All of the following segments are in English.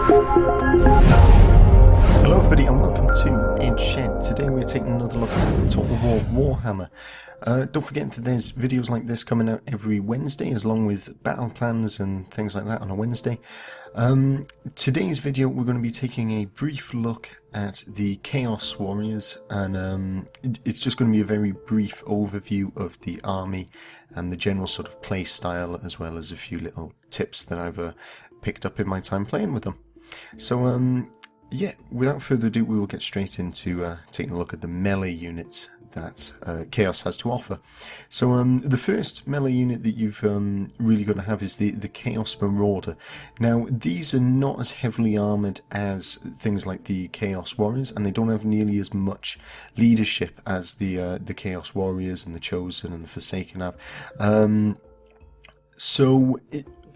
Hello everybody and welcome to Edge Shed. Today we're taking another look at Total War Warhammer. Don't forget that there's videos like this coming out every Wednesday, as long with battle plans and things like that on a Wednesday. Today's video we're going to be taking a brief look at the Chaos Warriors, and it's just going to be a very brief overview of the army and the general sort of play style, as well as a few little tips that I've picked up in my time playing with them. So yeah, without further ado, we will get straight into taking a look at the melee units that Chaos has to offer. So the first melee unit that you've really got to have is the Chaos Marauder. Now, these are not as heavily armoured as things like the Chaos Warriors, and they don't have nearly as much leadership as the Chaos Warriors and the Chosen and the Forsaken have.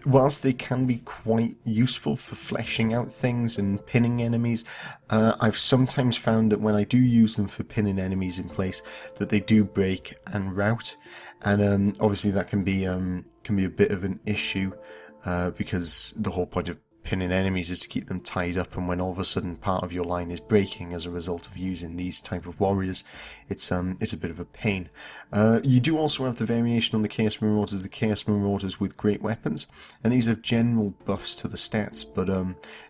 Whilst they can be quite useful for fleshing out things and pinning enemies, I've sometimes found that when I do use them for pinning enemies in place, that they do break and rout, and obviously that can be a bit of an issue, because the whole point of pinning enemies is to keep them tied up, and when all of a sudden part of your line is breaking as a result of using these type of warriors, it's a bit of a pain. You do also have the variation on the Chaos Marauders, the Chaos Marauders with great weapons, and these have general buffs to the stats, but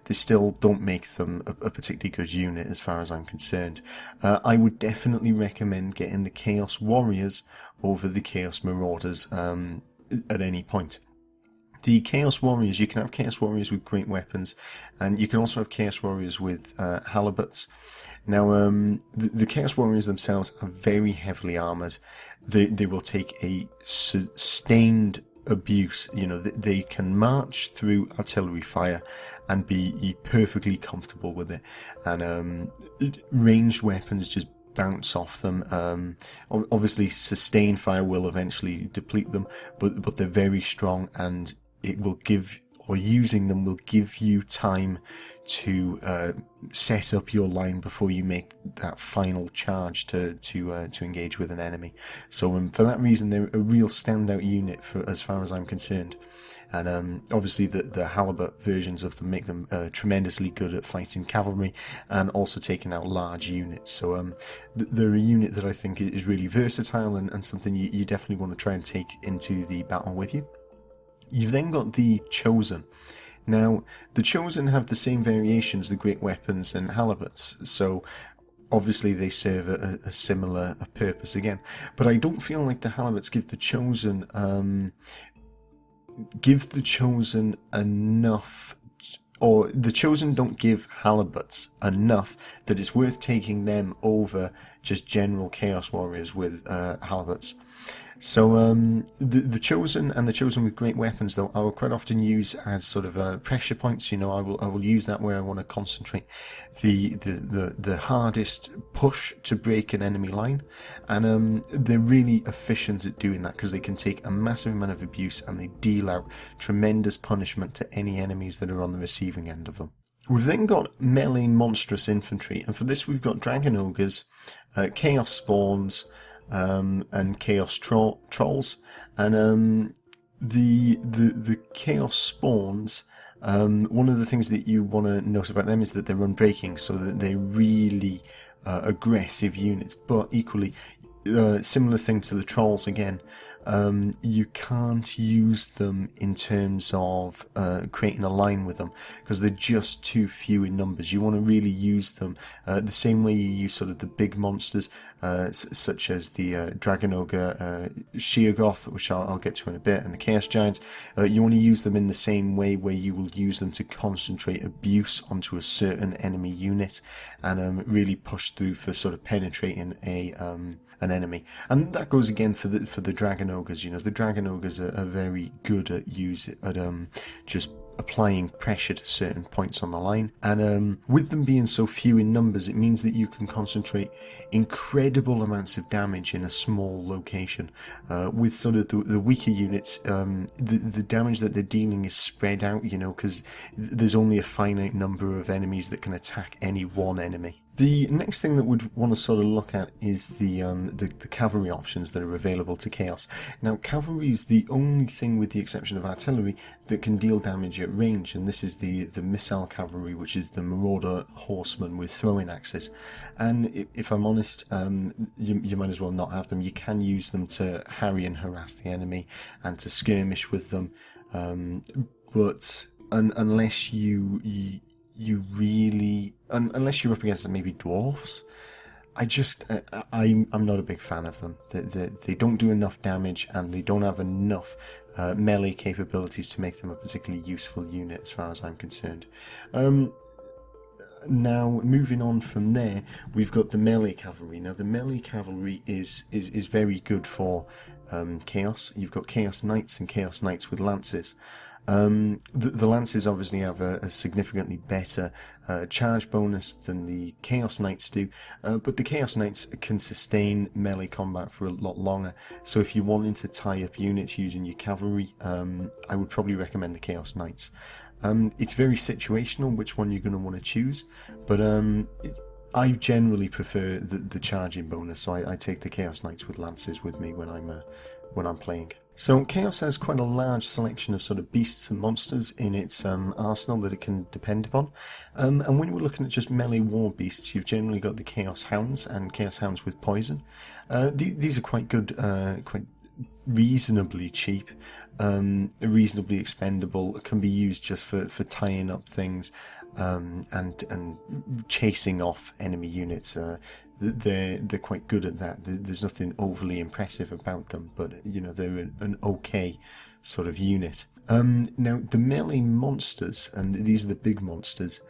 they still don't make them a particularly good unit as far as I'm concerned. I would definitely recommend getting the Chaos Warriors over the Chaos Marauders at any point. The Chaos Warriors, you can have Chaos Warriors with great weapons, and you can also have Chaos Warriors with halibuts. Now, the Chaos Warriors themselves are very heavily armoured. They will take a sustained abuse. You know, they can march through artillery fire and be perfectly comfortable with it. And ranged weapons just bounce off them. Obviously, sustained fire will eventually deplete them, but they're very strong, and it will give, or using them will give you time to set up your line before you make that final charge to engage with an enemy. So for that reason, they're a real standout unit as far as I'm concerned. And obviously the halibut versions of them make them tremendously good at fighting cavalry and also taking out large units. So they're a unit that I think is really versatile and something you definitely want to try and take into the battle with you. You've then got the Chosen. Now, the Chosen have the same variations, the great weapons and halibuts, so obviously they serve a similar purpose again. But I don't feel like the halibuts give the Chosen enough, or the Chosen don't give halibuts enough that it's worth taking them over just general Chaos Warriors with halibuts. So the Chosen and the Chosen with great weapons, though, I will quite often use as sort of pressure points. You know, I will use that where I want to concentrate the hardest push to break an enemy line, and they're really efficient at doing that because they can take a massive amount of abuse and they deal out tremendous punishment to any enemies that are on the receiving end of them. We've then got melee monstrous infantry, and for this we've got Dragon Ogres, Chaos Spawns, and Chaos Trolls, and the Chaos Spawns, one of the things that you want to note about them is that they're unbreaking, so that they're really aggressive units, but equally similar thing to the Trolls again. You can't use them in terms of creating a line with them because they're just too few in numbers. You want to really use them the same way you use sort of the big monsters, such as the Dragon Ogre, Sheogoth, which I'll get to in a bit, and the Chaos Giants. You want to use them in the same way where you will use them to concentrate abuse onto a certain enemy unit and really push through for sort of penetrating an enemy. And that goes again for the Dragon Ogres. You know, the Dragon Ogres are very good at just applying pressure to certain points on the line, and with them being so few in numbers, it means that you can concentrate incredible amounts of damage in a small location. With sort of the weaker units, the damage that they're dealing is spread out, you know, because there's only a finite number of enemies that can attack any one enemy. The next thing that we'd want to sort of look at is the cavalry options that are available to Chaos. Now, cavalry is the only thing, with the exception of artillery, that can deal damage at range, and this is the missile cavalry, which is the marauder horsemen with throwing axes. And if I'm honest, you might as well not have them. You can use them to harry and harass the enemy and to skirmish with them, but unless unless you're up against maybe dwarfs, I'm not a big fan of them. They don't do enough damage, and they don't have enough melee capabilities to make them a particularly useful unit as far as I'm concerned. Now, moving on from there, we've got the melee cavalry. Now, the melee cavalry is very good for Chaos. You've got Chaos Knights and Chaos Knights with lances. The Lancers obviously have a significantly better charge bonus than the Chaos Knights do, but the Chaos Knights can sustain melee combat for a lot longer, so if you're wanting to tie up units using your cavalry, I would probably recommend the Chaos Knights. It's very situational which one you're going to want to choose, but I generally prefer the charging bonus, so I take the Chaos Knights with Lancers with me when I'm playing. So Chaos has quite a large selection of sort of beasts and monsters in its arsenal that it can depend upon. And when we're looking at just melee war beasts, you've generally got the Chaos Hounds and Chaos Hounds with poison. These are quite good, quite reasonably cheap, reasonably expendable, can be used just for tying up things and chasing off enemy units. They're quite good at that. There's nothing overly impressive about them, but you know, they're an okay sort of unit. Now the melee monsters, and these are the big monsters,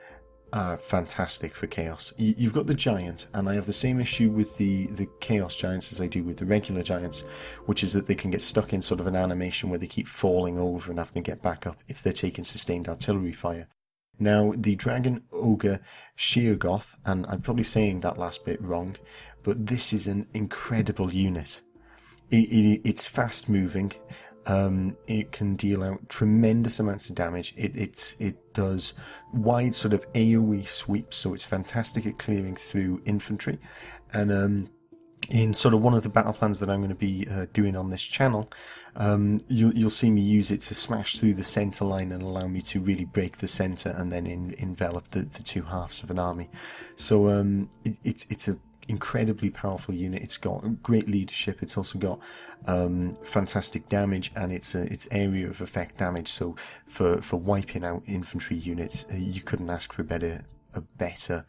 are fantastic for Chaos. You've got the Giant, and I have the same issue with the Chaos Giants as I do with the regular Giants, which is that they can get stuck in sort of an animation where they keep falling over and having to get back up if they're taking sustained artillery fire. Now, the Dragon Ogre Sheergoth, and I'm probably saying that last bit wrong, but this is an incredible unit. It's fast moving. It can deal out tremendous amounts of damage. It does wide sort of AoE sweeps, so it's fantastic at clearing through infantry. And in sort of one of the battle plans that I'm going to be doing on this channel, you'll see me use it to smash through the centre line and allow me to really break the centre and then envelop the two halves of an army. So it's a incredibly powerful unit. It's got great leadership. It's also got fantastic damage, and it's area of effect damage. So for wiping out infantry units, you couldn't ask for a better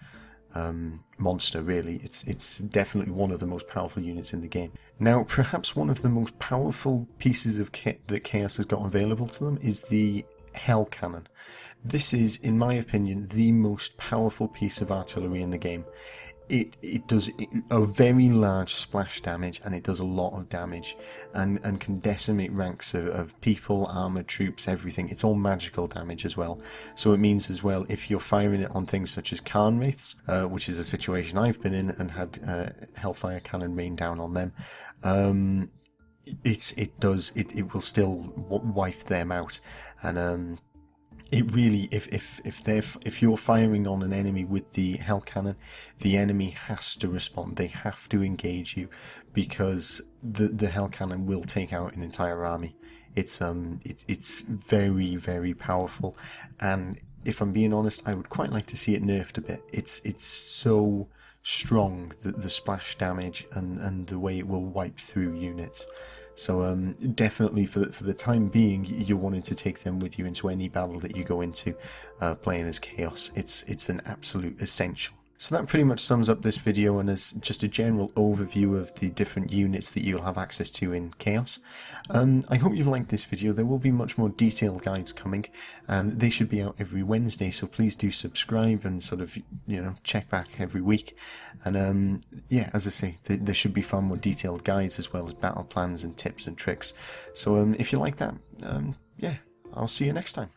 monster, really. It's definitely one of the most powerful units in the game. Now, perhaps one of the most powerful pieces of kit that Chaos has got available to them is the Hell Cannon. This is, in my opinion, the most powerful piece of artillery in the game. It does a very large splash damage, and it does a lot of damage, and can decimate ranks of people, armoured troops, everything. It's all magical damage as well. So it means as well, if you're firing it on things such as Kharn Wraiths, which is a situation I've been in and had Hellfire Cannon rain down on them, it will still wipe them out. And it really, if you're firing on an enemy with the Hell Cannon, the enemy has to respond. They have to engage you, because the Hell Cannon will take out an entire army. It's very, very powerful, and if I'm being honest, I would quite like to see it nerfed a bit. It's so strong, the splash damage and the way it will wipe through units. So definitely for the time being, you're wanting to take them with you into any battle that you go into playing as Chaos. It's an absolute essential. So that pretty much sums up this video, and is just a general overview of the different units that you'll have access to in Chaos. I hope you've liked this video. There will be much more detailed guides coming, and they should be out every Wednesday, so please do subscribe and sort of, you know, check back every week. And yeah, as I say, there should be far more detailed guides as well as battle plans and tips and tricks. So if you like that, yeah, I'll see you next time.